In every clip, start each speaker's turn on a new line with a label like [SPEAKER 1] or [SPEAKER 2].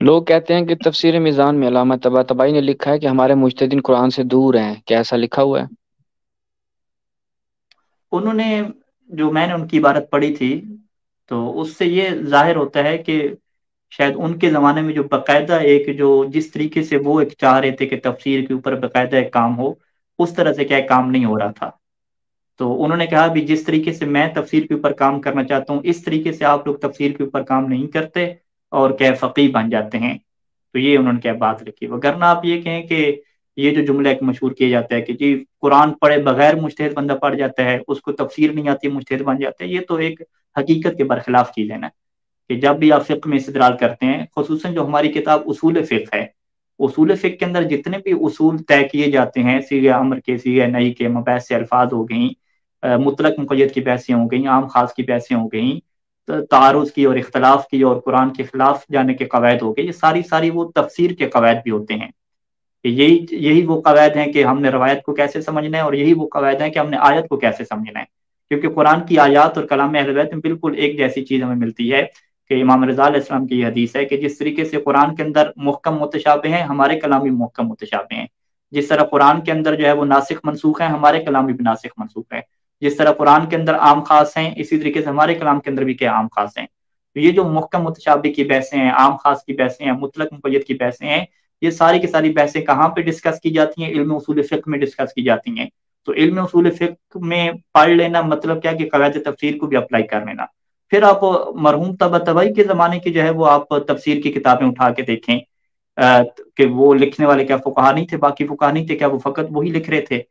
[SPEAKER 1] لوگ کہتے ہیں کہ تفسیر میزان میں علامہ طباطبائی نے لکھا ہے کہ ہمارے مجتہدین قرآن سے دور ہیں، کیا ایسا لکھا ہوا ہے؟
[SPEAKER 2] انہوں نے جو میں نے ان کی عبارت پڑھی تھی تو اس سے یہ ظاہر ہوتا ہے کہ شاید ان کے زمانے میں جو باقاعدہ ایک جو جس طریقے سے وہ ایک چاہ رہے تھے کہ تفسیر کے اوپر باقاعدہ ایک کام ہو، اس طرح سے کیا کام نہیں ہو رہا تھا۔ تو انہوں نے کہا بھی جس طریقے سے میں تفسیر کے اوپر کام کرنا چاہتا ہوں اس طریقے سے آپ لوگ تفسیر کے اوپر کام نہیں کرتے اور کیا فقیہ بن جاتے ہیں۔ تو یہ انہوں نے کیا بات رکھی، وگرنہ آپ یہ کہیں کہ یہ جو جملہ ایک مشہور کیا جاتا ہے کہ جی قرآن پڑھے بغیر مجتہد بندہ پڑھ جاتا ہے، اس کو تفسیر نہیں آتی مجتہد بن جاتا ہے، یہ تو ایک حقیقت کے برخلاف چیز ہے نا۔ کہ جب بھی آپ فقہ میں استدلال کرتے ہیں، خصوصاً جو ہماری کتاب اصول فقہ ہے، اصول فقہ کے اندر جتنے بھی اصول طے کیے جاتے ہیں، صیغہ امر کے، صیغہ نہی کے، مباحث الفاظ ہو گئیں، مطلق مقید کی بحثیں ہو گئیں، عام خاص کی بحثیں ہو گئیں، تعارض کی اور اختلاف کی اور قرآن کے خلاف جانے کے قواعد ہو گئے، یہ ساری وہ تفسیر کے قواعد بھی ہوتے ہیں کہ یہی وہ قواعد ہیں کہ ہم نے روایت کو کیسے سمجھنا ہے، اور یہی وہ قواعد ہیں کہ ہم نے آیت کو کیسے سمجھنا ہے۔ کیونکہ قرآن کی آیات اور کلام اہل بیت میں بالکل ایک جیسی چیز ہمیں ملتی ہے کہ امام رضا علیہ السلام کی یہ حدیث ہے کہ جس طریقے سے قرآن کے اندر محکم متشابہ ہیں، ہمارے کلام بھی محکم متشابہ ہیں۔ جس طرح قرآن کے اندر جو ہے وہ ناسخ منسوخ ہیں، ہمارے کلام بھی ناسخ منسوخ ہے۔ جس طرح قرآن کے اندر عام خاص ہیں، اسی طریقے سے ہمارے کلام کے اندر بھی کیا عام خاص ہیں۔ تو یہ جو محکم متشابہ کی بحثیں ہیں، عام خاص کی بحثیں ہیں، مطلق مقید کی بحثیں ہیں، یہ ساری کی ساری بحثیں کہاں پہ ڈسکس کی جاتی ہیں؟ علم اصول فقہ میں ڈسکس کی جاتی ہیں۔ تو علم اصول فقہ میں پڑھ لینا مطلب کیا کہ قواعد تفسیر کو بھی اپلائی کر لینا۔ پھر آپ مرحوم طباطبائی کے زمانے کی جو ہے وہ آپ تفسیر کی کتابیں اٹھا کے دیکھیں کہ وہ لکھنے والے کیا فقہا نہیں تھے، باقی فقہا نہیں تھے کیا، وہ فقط وہی لکھ رہے تھے؟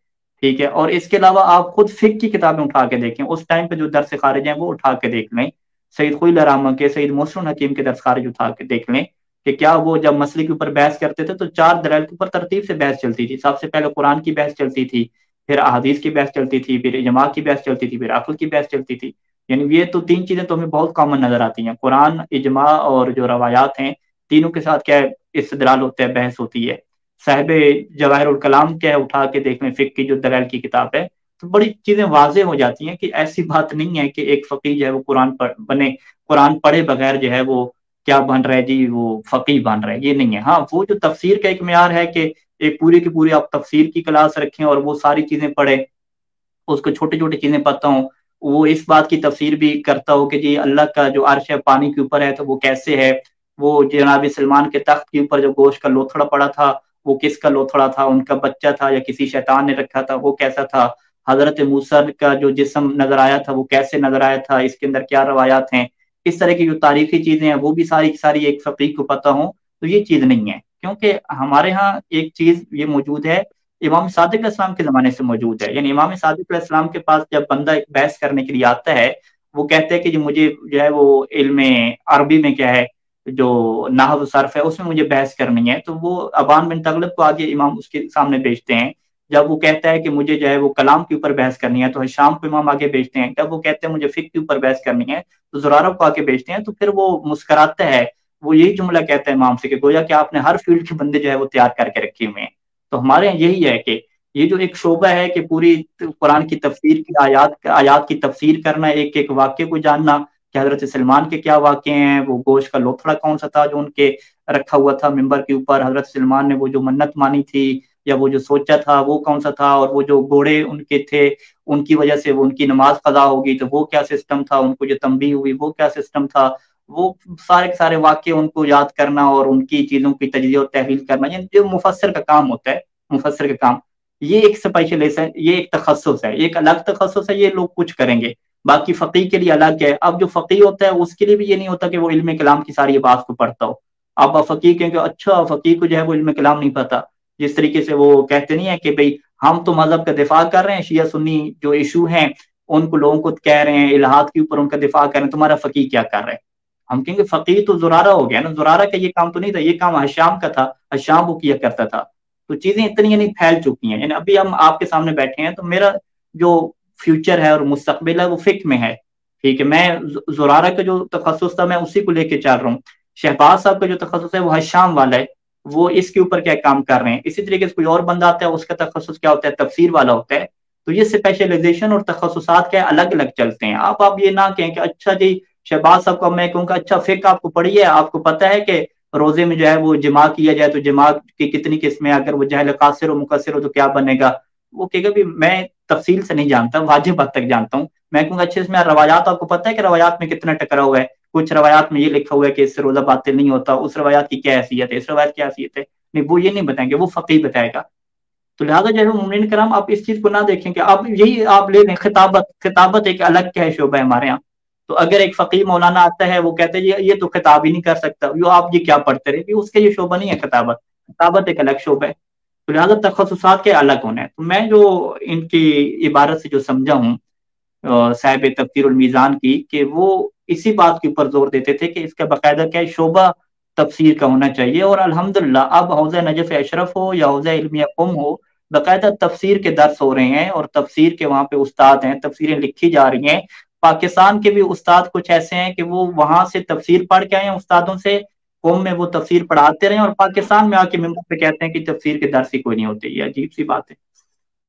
[SPEAKER 2] ٹھیک ہے، اور اس کے علاوہ آپ خود فقہ کی کتابیں اٹھا کے دیکھیں، اس ٹائم پہ جو درس خارج ہیں وہ اٹھا کے دیکھ لیں، سید خوئی الرحمہ کے، سید محسن حکیم کے درس خارج اٹھا کے دیکھ لیں کہ کیا وہ جب مسئلے کے اوپر بحث کرتے تھے تو چار دلائل کے اوپر ترتیب سے بحث چلتی تھی۔ سب سے پہلے قرآن کی بحث چلتی تھی، پھر احادیث کی بحث چلتی تھی، پھر اجماع کی بحث چلتی تھی، پھر عقل کی بحث چلتی تھی۔ یعنی یہ تو تین چیزیں تو ہمیں بہت کامن نظر آتی ہیں، قرآن، اجماع اور جو روایات ہیں، تینوں کے ساتھ کیا استدلال ہوتا ہے، بحث ہوتی ہے۔ صاحب جواہر الکلام کیا ہے، اٹھا کے دیکھ لیں، فقہ کی جو دلائل کی کتاب ہے، تو بڑی چیزیں واضح ہو جاتی ہیں کہ ایسی بات نہیں ہے کہ ایک فقیہ جو ہے وہ قرآن پڑھے بغیر جو ہے وہ کیا بن رہا ہے جی، وہ فقیہ بن رہا ہے، یہ نہیں ہے۔ ہاں، وہ جو تفسیر کا ایک معیار ہے کہ ایک پوری کی پوری آپ تفسیر کی کلاس رکھیں اور وہ ساری چیزیں پڑھیں، اس کو چھوٹی چھوٹی چیزیں پتہ ہوں، وہ اس بات کی تفسیر بھی کرتا ہو کہ جی اللہ کا جو عرش ہے پانی کے اوپر ہے تو وہ کیسے ہے، وہ جناب سلمان کے تخت کے اوپر جو گوشت کا لوتھڑا پڑا تھا وہ کس کا لوتھڑا تھا، ان کا بچہ تھا یا کسی شیطان نے رکھا تھا، وہ کیسا تھا، حضرت موسیٰ کا جو جسم نظر آیا تھا وہ کیسے نظر آیا تھا، اس کے اندر کیا روایات ہیں، اس طرح کی جو تاریخی چیزیں ہیں وہ بھی ساری کی ساری ایک فقیہ کو پتہ ہوں، تو یہ چیز نہیں ہے۔ کیونکہ ہمارے ہاں ایک چیز یہ موجود ہے، امام صادق علیہ السلام کے زمانے سے موجود ہے۔ یعنی امام صادق علیہ السلام کے پاس جب بندہ ایک بحث کرنے کے لیے آتا ہے، وہ کہتے ہیں کہ جی مجھے جو ہے وہ علم عربی میں کیا ہے، جو نحو صرف ہے اس میں مجھے بحث کرنی ہے، تو وہ ابان بن تغلب کو آگے امام اس کے سامنے بھیجتے ہیں۔ جب وہ کہتا ہے کہ مجھے جو ہے وہ کلام کے اوپر بحث کرنی ہے تو شام کو امام آگے بھیجتے ہیں۔ جب وہ کہتے ہیں مجھے فقہ کے اوپر بحث کرنی ہے تو زرارہ کو آگے بھیجتے ہیں۔ تو پھر وہ مسکراتا ہے، وہ یہی جملہ کہتا ہے امام سے کہ گویا کہ آپ نے ہر فیلڈ کے بندے جو ہے وہ تیار کر کے رکھے ہوئے ہیں۔ تو ہمارے یہاں یہی ہے کہ یہ جو ایک شعبہ ہے کہ پوری قرآن کی تفسیر کی آیات کی تفسیر کرنا، ایک ایک واقعے کو جاننا کہ حضرت سلمان کے کیا واقعے ہیں، وہ گوشت کا لوتھڑا کون سا تھا جو ان کے رکھا ہوا تھا ممبر کے اوپر، حضرت سلمان نے وہ جو منت مانی تھی یا وہ جو سوچا تھا وہ کون سا تھا، اور وہ جو گھوڑے ان کے تھے ان کی وجہ سے وہ ان کی نماز قضا ہوگی تو وہ کیا سسٹم تھا، ان کو جو تنبیہ ہوئی وہ کیا سسٹم تھا، وہ سارے کے سارے واقعے ان کو یاد کرنا اور ان کی چیزوں کی تجزیہ اور تحلیل کرنا، یعنی جو مفسر کا کام ہوتا ہے، مفسر کا کام، یہ ایک اسپیشلائزیشن، یہ ایک تخصص ہے، ایک الگ تخصص ہے، یہ لوگ کچھ کریں گے۔ باقی فقیہ کے لیے الگ ہے۔ اب جو فقیہ ہوتا ہے اس کے لیے بھی یہ نہیں ہوتا کہ وہ علم کلام کی ساری بات کو پڑھتا ہو۔ اب فقیہ کہیں کہ اچھا فقیہ کو جو ہے وہ علم کلام نہیں پتا، جس طریقے سے وہ کہتے نہیں ہے کہ بھئی ہم تو مذہب کا دفاع کر رہے ہیں، شیعہ سنی جو ایشو ہیں ان کو لوگوں کو کہہ رہے ہیں، الہاد کے اوپر ان کا دفاع کر رہے ہیں، تمہارا فقیہ کیا کر رہے ہیں؟ ہم کہیں گے فقیہ تو زرارہ ہو گیا نا، زرارہ کا یہ کام تو نہیں تھا، یہ کام حشام کا تھا، حشام وہ کیا کرتا تھا۔ تو چیزیں اتنی یعنی پھیل چکی ہیں، یعنی ابھی ہم آپ کے سامنے بیٹھے ہیں تو میرا جو فیوچر ہے اور مستقبل ہے وہ فقہ میں ہے، ٹھیک ہے۔ میں زرارہ کا جو تخصص تھا میں اسی کو لے کے چل رہا ہوں۔ شہباز صاحب کا جو تخصص ہے وہ حشام والا ہے، وہ اس کے اوپر کیا کام کر رہے ہیں۔ اسی طریقے سے کوئی اور بندہ آتا ہے اس کا تخصص کیا ہوتا ہے، تفسیر والا ہوتا ہے۔ تو یہ اسپیشلائزیشن اور تخصصات کیا الگ الگ چلتے ہیں۔ آپ یہ نہ کہیں کہ اچھا جی شہباز صاحب کو میں کہوں کہ اچھا فقہ آپ کو پڑھی ہے، آپ کو پتہ ہے کہ روزے میں جو ہے وہ جماع کیا جائے تو جماع کی کتنی قسمیں، اگر وہ جہل قاصر و مقصر ہو تو کیا بنے گا؟ وہ کہے گا بھی میں تفصیل سے نہیں جانتا، واجب حد تک جانتا ہوں۔ میں کہوں گا اچھا اس میں روایات آپ کو پتہ ہے کہ روایات میں کتنا ٹکرا ہوا ہے؟ کچھ روایات میں یہ لکھا ہوا ہے کہ اس سے روزہ باطل نہیں ہوتا، اس روایات کی کیا حیثیت ہے، اس روایت کی حیثیت ہے؟ نہیں، وہ یہ نہیں بتائیں گے، وہ فقیہ بتائے گا۔ تو لہٰذا جو ہے مومنین کرام آپ اس چیز کو نہ دیکھیں کہ آپ یہی آپ لے لیں خطابت، خطابت ایک الگ کیا ہے شعبہ ہے ہمارے یہاں۔ تو اگر ایک فقیہ مولانا آتا ہے وہ کہتے ہیں یہ تو خطاب ہی نہیں کر سکتا، یہ آپ یہ کیا پڑھتے رہے، اس کے یہ شعبہ نہیں ہے خطابت، خطابت ایک الگ شعبہ ہے۔ تو لہٰذا تخصصات کے الگ ہونے ہیں۔ تو میں جو ان کی عبارت سے جو سمجھا ہوں صاحب تفسیر المیزان کی، کہ وہ اسی بات کے اوپر زور دیتے تھے کہ اس کا باقاعدہ کیا شعبہ تفسیر کا ہونا چاہیے، اور الحمدللہ اب حوزہ نجف اشرف ہو یا حوزہ علمیہ قم ہو، باقاعدہ تفسیر کے درس ہو رہے ہیں، اور تفسیر کے وہاں پہ استاد ہیں، تفسیریں لکھی جا رہی ہیں۔ پاکستان کے بھی استاد کچھ ایسے ہیں کہ وہ وہاں سے تفسیر پڑھ کے آئے ہیں استادوں سے، قوم میں وہ تفسیر پڑھاتے رہے، اور پاکستان میں آ کے ممبر پہ کہتے ہیں کہ تفسیر کے درس ہی کوئی نہیں ہوتے۔ یہ عجیب سی بات ہے۔